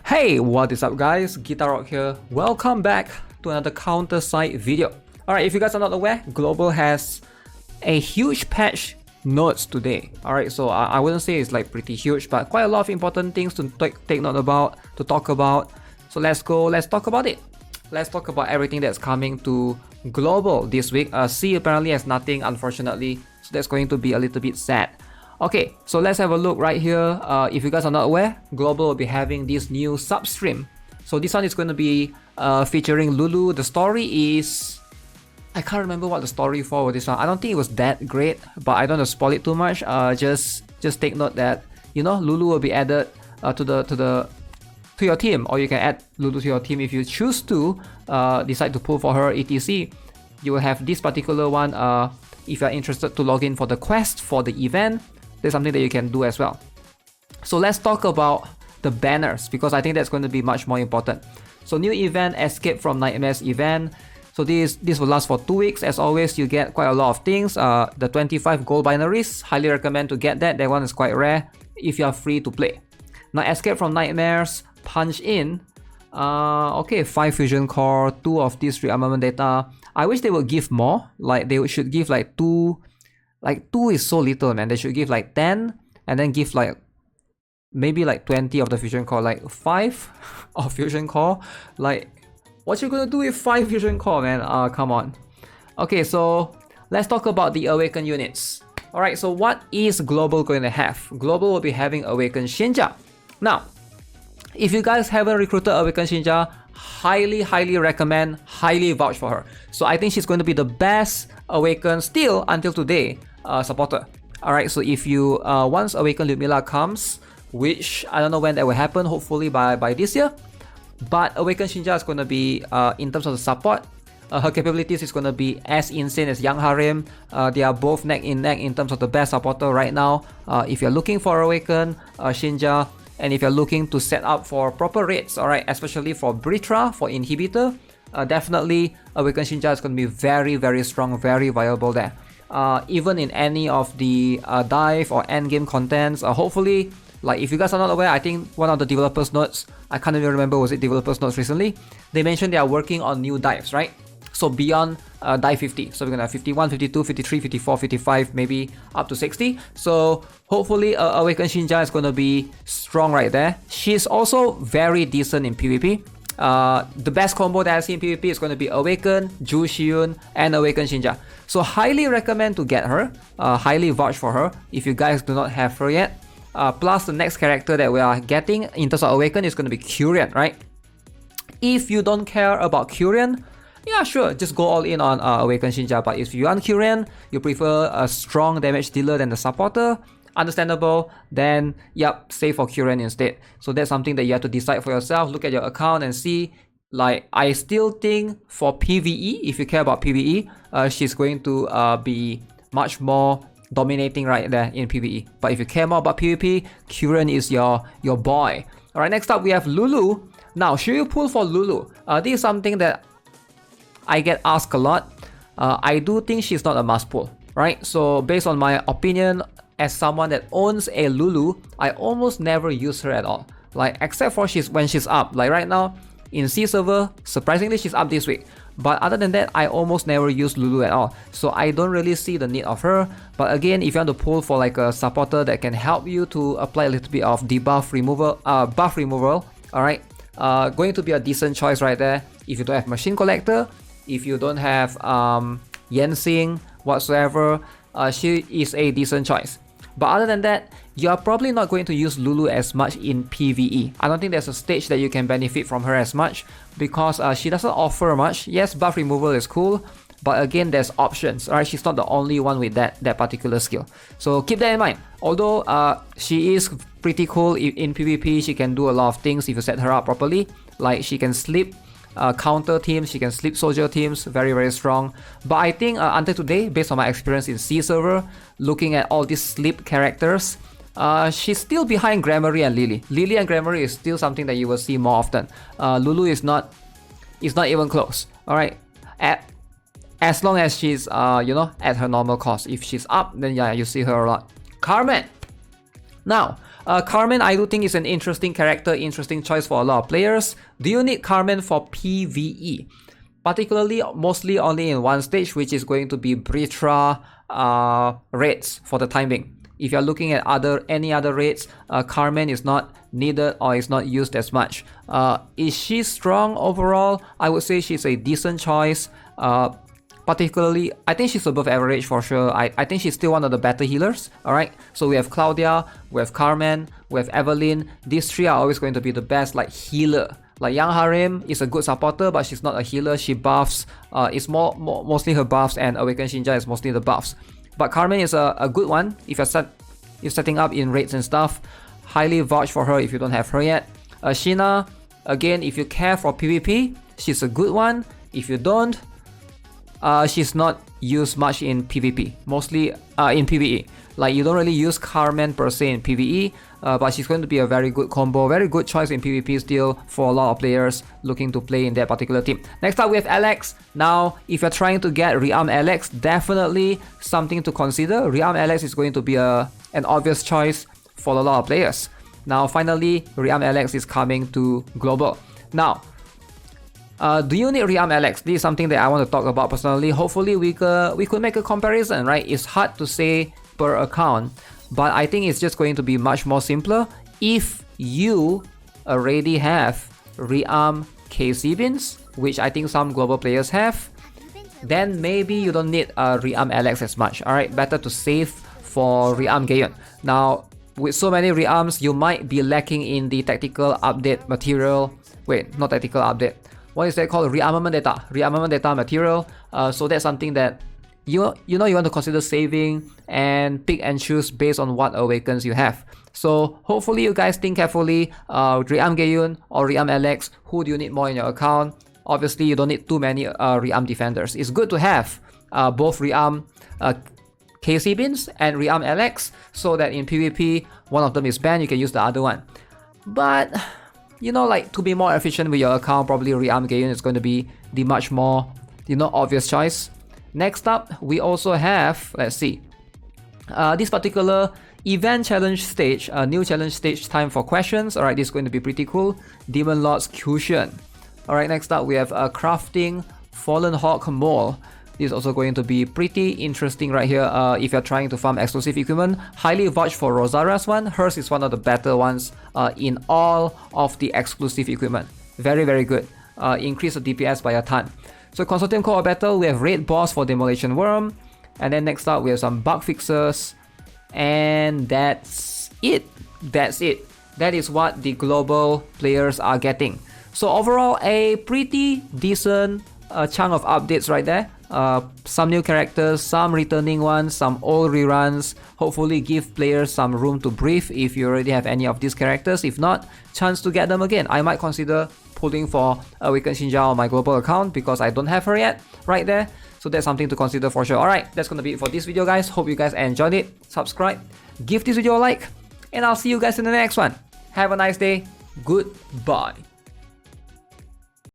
Hey, what is up guys? GuitarRock here. Welcome back to another CounterSide video. Alright, if you guys are not aware, Global has a huge patch notes today. Alright, so I wouldn't say it's like pretty huge, but quite a lot of important things to take note about, to talk about. So let's talk about it. Let's talk about everything that's coming to Global this week. C apparently has nothing, unfortunately, so that's going to be a little bit sad. Okay, so let's have a look right here. If you guys are not aware, Global will be having this new substream. So this one is going to be featuring Lulu. The story is... I can't remember what the story for this one. I don't think it was that great, but I don't want to spoil it too much. Just take note that, you know, Lulu will be added to your team, or you can add Lulu to your team if you choose to decide to pull for her, etc. You will have this particular one if you're interested to log in for the quest for the event. There's something that you can do as well. So let's talk about the banners, because I think that's going to be much more important. So new event, Escape from Nightmares event. So this will last for 2 weeks. As always, you get quite a lot of things. The 25 gold binaries, highly recommend to get that. That one is quite rare if you are free to play. Now Escape from Nightmares, punch in. Okay, 5 fusion core, 2 of these rearmament data. I wish they would give more. Like they should give like 2. Like 2 is so little, man. They should give like 10 and then give like maybe like 20 of the fusion core, like 5 of fusion core. Like what you gonna do with 5 fusion core, man? Come on. Okay, so let's talk about the Awaken units. Alright, so what is Global going to have? Global will be having Awaken Xinjia. Now, if you guys haven't recruited Awaken Xinjia, highly recommend, highly vouch for her. So I think she's going to be the best Awaken still until today supporter. Alright, so if you once Awaken Ludmilla comes, which I don't know when that will happen, hopefully by this year, but Awaken Xinjia is going to be in terms of the support, her capabilities is going to be as insane as Young Harem. They are both neck in neck in terms of the best supporter right now. If you're looking for Awaken Xinjia, and if you're looking to set up for proper raids, alright, especially for Britra, for Inhibitor, definitely Awaken Xinjia is going to be very strong, very viable there. Even in any of the dive or endgame contents, hopefully, like if you guys are not aware, I think one of the developers notes, I can't even remember, was it developers notes recently, they mentioned they are working on new dives, right? So beyond dive 50, so we're gonna have 51, 52, 53, 54, 55, maybe up to 60. So hopefully Awaken Xinjia is gonna be strong right there. She's also very decent in PvP. The best combo that I see in PvP is going to be Awaken, Ju Xiun, and Awaken Xinjia. So highly recommend to get her, highly vouch for her if you guys do not have her yet. Plus the next character that we are getting in terms of Awaken is going to be Curian, right? If you don't care about Curian, yeah, sure, just go all in on Awaken Xinjia. But if you want Curian, you prefer a strong damage dealer than the supporter, understandable, then yep, stay for Curian instead. So that's something that you have to decide for yourself. Look at your account and see. Like, I still think for PvE, if you care about PvE, she's going to be much more dominating right there in PvE. But if you care more about PvP, Curian is your boy. Alright, next up we have Lulu. Now, should you pull for Lulu? This is something that I get asked a lot. I do think she's not a must pull, right? So based on my opinion, as someone that owns a Lulu, I almost never use her at all. Like, except for when she's up. Like right now, in C server, surprisingly she's up this week. But other than that, I almost never use Lulu at all. So I don't really see the need of her. But again, if you want to pull for like a supporter that can help you to apply a little bit of debuff removal, buff removal, alright, going to be a decent choice right there. If you don't have Machine Collector, if you don't have Yensing whatsoever, she is a decent choice. But other than that, you are probably not going to use Lulu as much in PvE. I don't think there's a stage that you can benefit from her as much, because she doesn't offer much. Yes, buff removal is cool, but again, there's options. Alright, she's not the only one with that particular skill. So keep that in mind. Although she is pretty cool in PvP, she can do a lot of things if you set her up properly. Like she can sleep counter teams, she can sleep soldier teams, very strong. But I think until today, based on my experience in C server, looking at all these sleep characters, she's still behind Gramarye and Lily. Lily and Gramarye is still something that you will see more often. Lulu is not even close. Alright, as long as she's you know, at her normal cost. If she's up, then yeah, you see her a lot. Carmen. Now, Carmen, I do think is an interesting character, interesting choice for a lot of players. Do you need Carmen for PvE? Particularly, mostly only in one stage, which is going to be Britra raids for the time being. If you're looking at any other raids, Carmen is not needed or is not used as much. Is she strong overall? I would say she's a decent choice. Particularly, I think she's above average for sure. I think she's still one of the better healers. Alright, so we have Claudia, we have Carmen, we have Evelyn. These three are always going to be the best like healer. Like Yang Harem is a good supporter, but she's not a healer. She buffs. It's mostly her buffs, and Awakened Xinjia is mostly the buffs. But Carmen is a good one if you're setting up in raids and stuff. Highly vouch for her if you don't have her yet. Sheena, again, if you care for PvP, she's a good one. If you don't, she's not used much in PvP, mostly in PvE. Like you don't really use Carmen per se in PvE, but she's going to be a very good combo, very good choice in PvP still for a lot of players looking to play in that particular team. Next up we have Alex. Now, if you're trying to get Rearm Alex, definitely something to consider. Rearm Alex is going to be an obvious choice for a lot of players. Now, finally, Rearm Alex is coming to global. Now, do you need Rearm Alex? This is something that I want to talk about personally. Hopefully, we could make a comparison, right? It's hard to say per account, but I think it's just going to be much more simpler if you already have Rearm KC bins, which I think some global players have. Then maybe you don't need Rearm Alex as much. Alright, better to save for Rearm Gayun. Now, with so many Rearms, you might be lacking in the tactical update material. Wait, not tactical update. What is that called? Rearmament data. Rearmament data material. So that's something that you want to consider saving and pick and choose based on what awakens you have. So hopefully you guys think carefully. Rearm Gayun or Rearm Alex, who do you need more in your account? Obviously you don't need too many Rearm defenders. It's good to have both Rearm KC bins and Rearm Alex, so that in PvP one of them is banned, you can use the other one. But you know, like to be more efficient with your account, probably Rearm Gayun is going to be the much more obvious choice. Next up, we also have, let's see, this particular event challenge stage, new challenge stage, time for questions. Alright, this is going to be pretty cool. Demon Lord's Cushion. Alright, next up we have crafting Fallen Hawk Mole. This is also going to be pretty interesting right here. If you're trying to farm exclusive equipment, highly vouch for Rosara's one. Hers is one of the better ones in all of the exclusive equipment. Very, very good. Increase the DPS by a ton. So Consortium Co-op Battle, we have Raid Boss for Demolition Worm. And then next up, we have some bug fixers. And that's it. That's it. That is what the global players are getting. So overall, a pretty decent chunk of updates right there. Some new characters, some returning ones, some old reruns. Hopefully give players some room to breathe if you already have any of these characters. If not, chance to get them again. I might consider pulling for Awakened Xinjia on my global account because I don't have her yet right there. So that's something to consider for sure. Alright, that's gonna be it for this video, guys. Hope you guys enjoyed it. Subscribe, give this video a like, and I'll see you guys in the next one. Have a nice day. Goodbye.